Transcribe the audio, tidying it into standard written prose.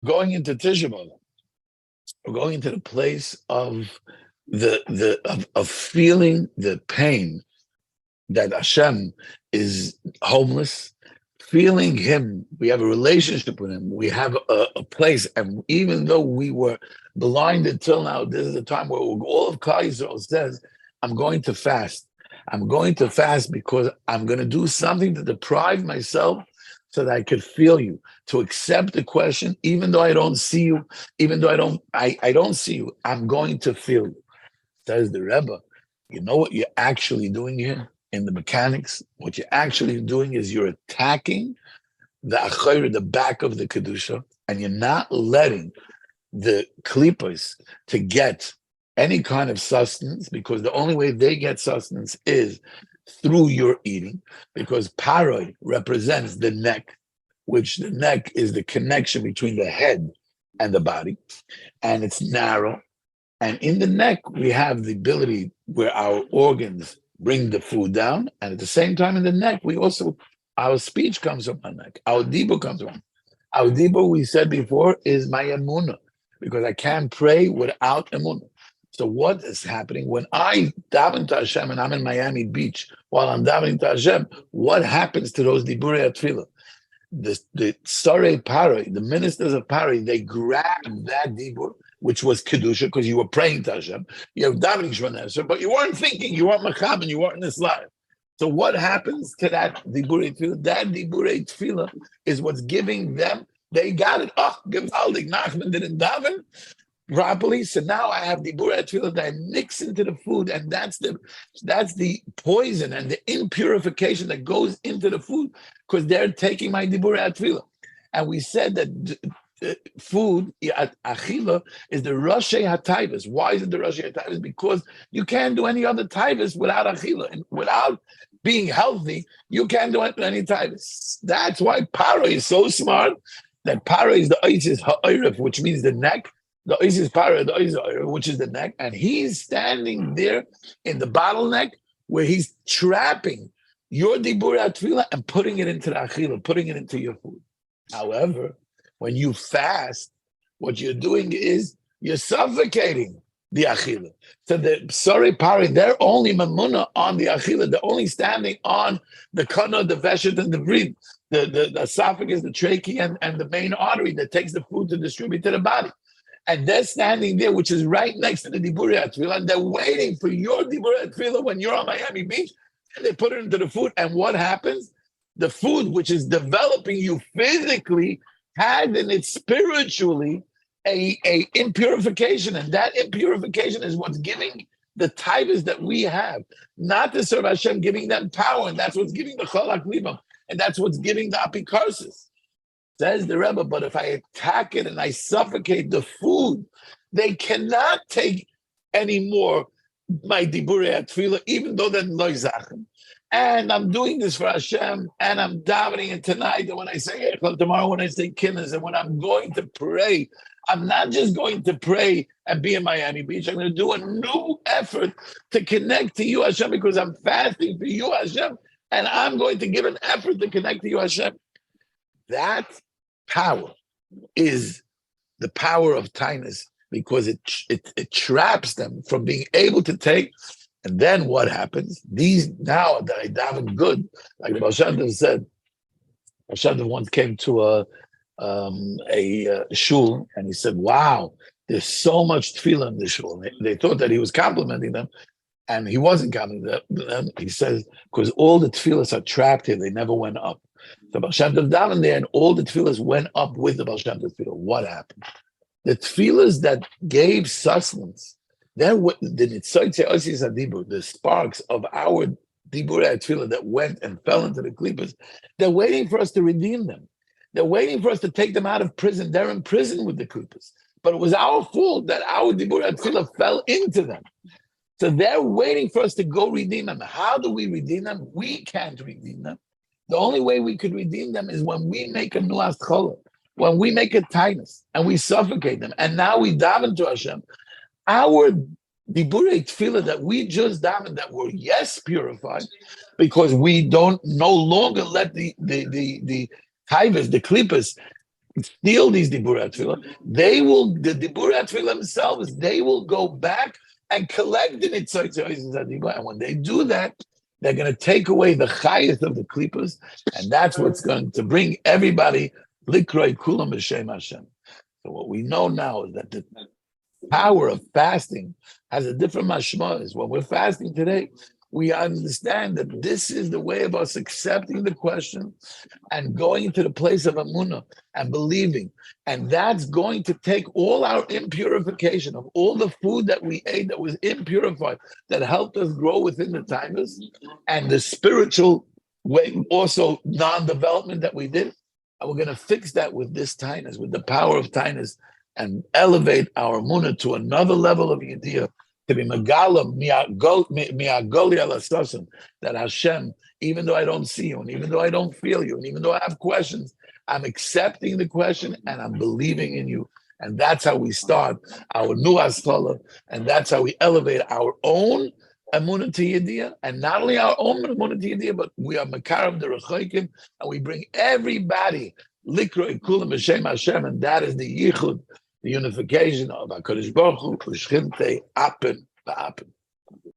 going into Tisha B'Av, we're going into the place of of feeling the pain that Hashem is homeless, feeling Him. We have a relationship with Him. We have a place, and even though we were blinded till now, this is the time where all of Klal Yisrael says, "I'm going to fast. I'm going to fast because I'm going to do something to deprive myself." So that I could feel you, to accept the question, even though I don't see you, even though I don't see you, I'm going to feel you. Says the Rebbe, you know what you're actually doing here in the mechanics? What you're actually doing is you're attacking the achayr, the back of the kedusha, and you're not letting the klippas to get any kind of sustenance, because the only way they get sustenance is through your eating, because paroi represents the neck, which the neck is the connection between the head and the body, and it's narrow. And in the neck, we have the ability where our organs bring the food down, and at the same time in the neck, we also, our speech comes from our neck, our dibur comes from. Our dibur, we said before, is my emunah, because I can't pray without emunah. So what is happening when I daven to Hashem and I'm in Miami Beach while I'm davening to Hashem? What happens to those diburei atfilah? The Sarei Paroi, the ministers of Paroi, they grabbed that dibur, which was kedusha, because you were praying to Hashem. You have davening Shemona Esrei, but you weren't thinking, you weren't machab, and you weren't in this life. So what happens to that diburei tefillah? That diburei tefillah is what's giving them. They got it. Oh, Gewaldig, Nachman didn't daven properly, so now I have the bereft tefillah that I mix into the food, and that's the poison and the impurification that goes into the food, because they're taking my bereft tefillah. And we said that food, achila, is the rashi hatayvus. Why is it the rashi hatayvus? Because you can't do any other tayvus without achila, and without being healthy, you can't do any tayvus. That's why Paro is so smart. That Paro is the oisis ha'oref, which means the neck. The Isis Para, the Isis, which is the neck, and he's standing there in the bottleneck where he's trapping your dibur atfila and putting it into the achila, putting it into your food. However, when you fast, what you're doing is you're suffocating the achila. So the sorry pari, they're only mamuna on the achila. They're only standing on the kana, the veshet, and the breed, the esophagus, the trachea, and the main artery that takes the food to distribute to the body. And they're standing there, which is right next to the Diburei Atfilah, and they're waiting for your Diburei Atfilah when you're on Miami Beach, and they put it into the food. And what happens? The food, which is developing you physically, has in it spiritually a impurification, and that impurification is what's giving the tithes that we have, not to serve Hashem, giving them power, and that's what's giving the cholak libam, and that's what's giving the apikarsis. Says the Rebbe, but if I attack it and I suffocate the food, they cannot take any more my diburei atfilah, even though they're loizachem. And I'm doing this for Hashem, and I'm davening it tonight, and when I say Echel tomorrow, when I say Kinnis, and when I'm going to pray, I'm not just going to pray and be in Miami Beach. I'm going to do a new effort to connect to you, Hashem, because I'm fasting for you, Hashem, and I'm going to give an effort to connect to you, Hashem. That power is the power of tinus, because it traps them from being able to take. And then what happens? These, now that I daven good, like the Baal Shem Tov said, Baal Shem Tov once came to a shul, and he said, wow, there's so much tefillah in the shul. They thought that he was complimenting them, and he wasn't complimenting them. He says, because all the tefillahs are trapped here, they never went up. The Baal Shem Tov davened there, and all the tefillahs went up with the Baal Shem Tov tefillah. What happened? The tefillahs that gave sustenance, the sparks of our diburei tefillah that went and fell into the klippas, they're waiting for us to redeem them. They're waiting for us to take them out of prison. They're in prison with the klippas. But it was our fault that our diburei tefillah fell into them. So they're waiting for us to go redeem them. How do we redeem them? We can't redeem them. The only way we could redeem them is when we make a nuas cholah, when we make a tightness and we suffocate them. And now we daven to Hashem. Our diburei tefillah that we just davened, that were purified, because we don't no longer let the tivus, the klippas, steal these Diburei Tefillah, the Diburei Tefillah themselves, they will go back and collect the Nitzoy. And when they do that, they're going to take away the chayas of the klippas, and that's what's going to bring everybody likroi kulam b'shem Hashem. So what we know now is that the power of fasting has a different mashma. When we're fasting today, we understand that this is the way of us accepting the question and going into the place of amunah and believing. And that's going to take all our impurification of all the food that we ate that was impurified, that helped us grow within the timers, and the spiritual way, also non-development that we did. And we're going to fix that with this tinus, with the power of tinus, and elevate our amunah to another level of yediyah, to be megalim mi'agoli alasasim, that Hashem, even though I don't see you, and even though I don't feel you, and even though I have questions, I'm accepting the question and I'm believing in you. And that's how we start our new haskalah, and that's how we elevate our own amunah to yediyah, and not only our own amunah to yediyah, but we are mekarim the rechoikim, and we bring everybody likroi kulam b'shem Hashem, and that is the yichud, the unification of HaKadosh Baruch Hu, l'shchintei apen ba'apen.